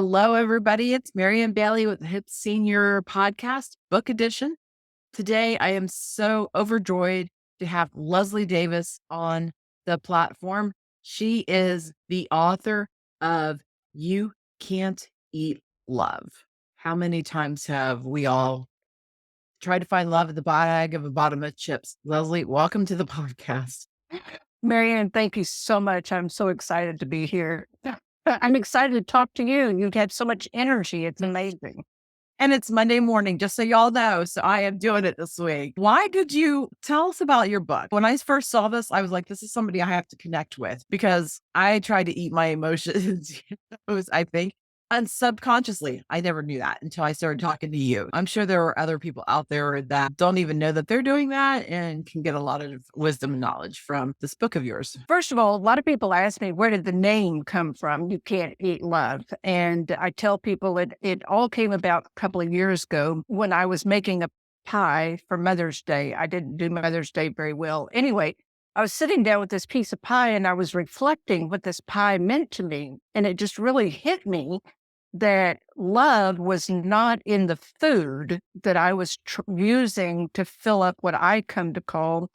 Hello, everybody. It's Marianne Bailey with the Hip Senior Podcast, Book Edition. Today, I am so overjoyed to have Leslie Davis on the platform. She is the author of You Can't Eat Love. How many times have we all tried to find love at the bag of a bottom of chips? Leslie, welcome to the podcast. Marianne, thank you so much. I'm so excited to be here. I'm excited to talk to you. You've had so much energy. It's amazing. And it's Monday morning, just so y'all know. So I am doing it this week. Why did you tell us about your book? When I first saw this, I was like, this is somebody I have to connect with because I tried to eat my emotions, I think. And subconsciously, I never knew that until I started talking to you. I'm sure there are other people out there that don't even know that they're doing that and can get a lot of wisdom and knowledge from this book of yours. First of all, a lot of people ask me, where did the name come from? You Can't Eat Love. And I tell people it all came about a couple of years ago when I was making a pie for Mother's Day. I didn't do Mother's Day very well. Anyway, I was sitting down with this piece of pie and I was reflecting what this pie meant to me. And it just really hit me that love was not in the food that I was using to fill up what I come to call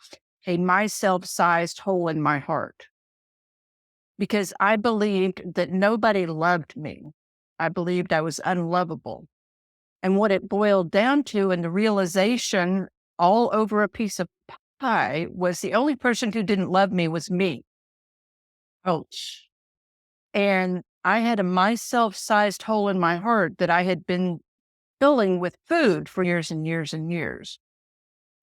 a myself sized hole in my heart. Because I believed that nobody loved me. I believed I was unlovable. And what it boiled down to, and the realization all over a piece of pie, was the only person who didn't love me was me. Ouch. And I had a myself sized hole in my heart that I had been filling with food for years and years and years.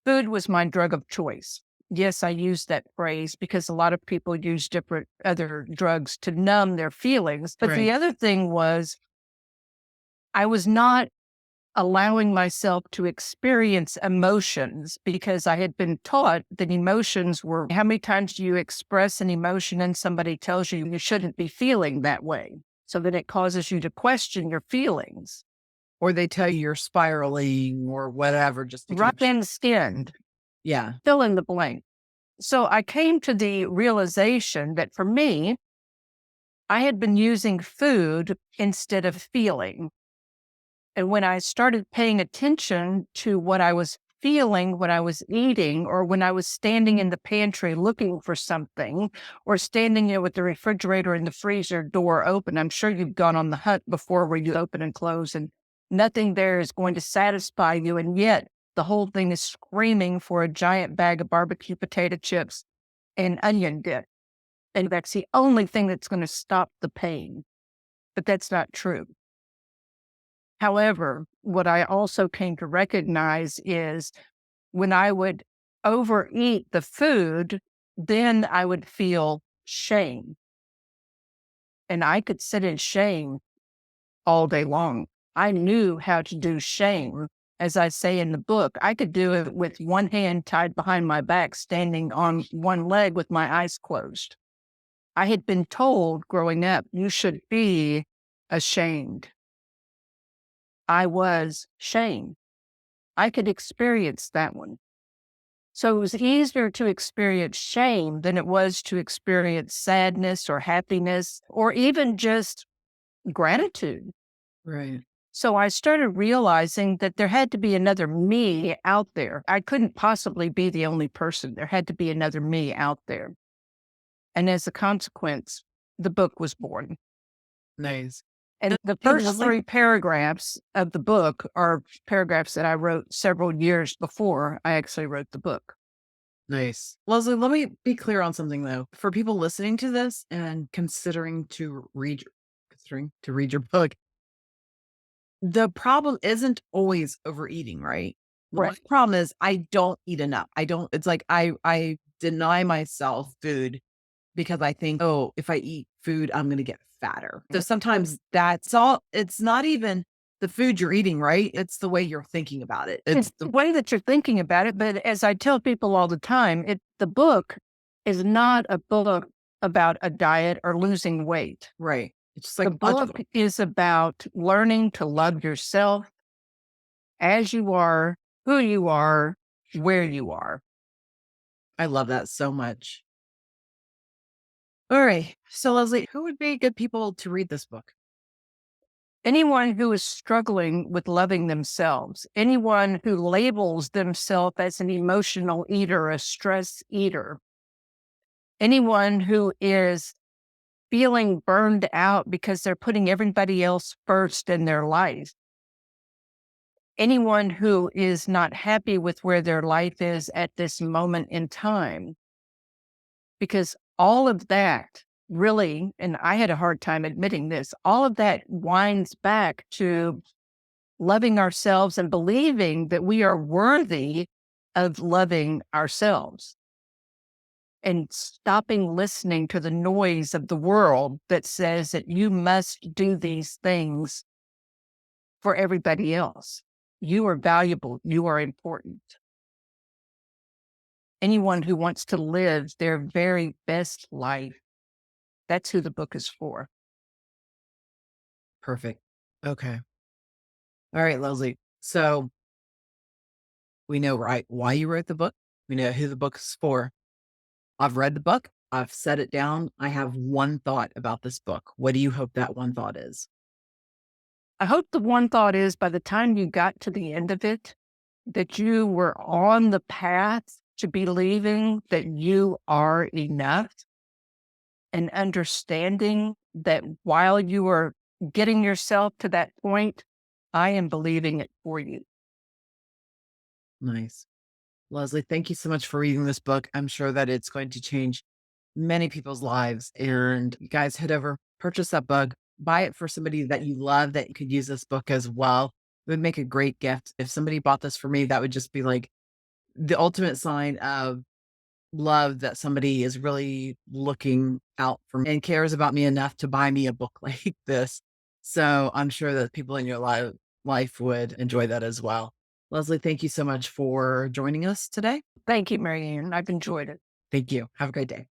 Food was my drug of choice. Yes, I use that phrase because a lot of people use different other drugs to numb their feelings. But the Right. other thing was, I was not allowing myself to experience emotions because I had been taught that emotions were how many times do you express an emotion and somebody tells you you shouldn't be feeling that way? So then it causes you to question your feelings. Or they tell you you're spiraling or whatever, just to Right keep. thin skinned, Yeah. fill in the blank. So I came to the realization that for me, I had been using food instead of feeling. And when I started paying attention to what I was feeling when I was eating, or when I was standing in the pantry looking for something, or standing there with the refrigerator and the freezer door open, I'm sure you've gone on the hunt before where you open and close and nothing there is going to satisfy you. And yet the whole thing is screaming for a giant bag of barbecue potato chips and onion dip. And that's the only thing that's going to stop the pain. But that's not true. However, what I also came to recognize is when I would overeat the food, then I would feel shame. And I could sit in shame all day long. I knew how to do shame. As I say in the book, I could do it with one hand tied behind my back, standing on one leg with my eyes closed. I had been told growing up, you should be ashamed. I was shame. I could experience that one. So it was easier to experience shame than it was to experience sadness or happiness or even just gratitude. Right. So I started realizing that there had to be another me out there. I couldn't possibly be the only person. There had to be another me out there. And as a consequence, the book was born. Nice. And the Hey, first Leslie. three paragraphs of the book are paragraphs that I wrote several years before I actually wrote the book. Nice. Leslie, let me be clear on something though. For people listening to this and considering to read your book, the problem isn't always overeating, right? The Right. problem is I don't eat enough. I don't, it's like I deny myself food because I think, oh, if I eat food, I'm gonna get fatter. So sometimes that's all, it's not even the food you're eating, right? It's the way you're thinking about it. It's It's the the way that you're thinking about it, but as I tell people all the time, the book is not a book about a diet or losing weight. right. It's just The like book is about learning to love yourself as you are, who you are, where you are. I love that so much. All right. So, Leslie, who would be good people to read this book? Anyone who is struggling with loving themselves, anyone who labels themselves as an emotional eater, a stress eater, anyone who is feeling burned out because they're putting everybody else first in their life, anyone who is not happy with where their life is at this moment in time, because all of that really, and I had a hard time admitting this, all of that winds back to loving ourselves and believing that we are worthy of loving ourselves and stopping listening to the noise of the world that says that you must do these things for everybody else. You are valuable. You are important. Anyone who wants to live their very best life, that's who the book is for. Perfect. Okay. All right, Leslie. So we know why you wrote the book. We know who the book is for. I've read the book. I've set it down. I have one thought about this book. What do you hope that one thought is? I hope the one thought is by the time you got to the end of it, that you were on the path to believing that you are enough and understanding that while you are getting yourself to that point, I am believing it for you. Nice. Leslie, thank you so much for reading this book. I'm sure that it's going to change many people's lives. And you guys head over, purchase that book, buy it for somebody that you love that could use this book as well. It would make a great gift. If somebody bought this for me, that would just be like the ultimate sign of love, that somebody is really looking out for me and cares about me enough to buy me a book like this. So I'm sure that people in your life would enjoy that as well. Leslie, thank you so much for joining us today. Thank you, Marianne. I've enjoyed it. Thank you. Have a great day.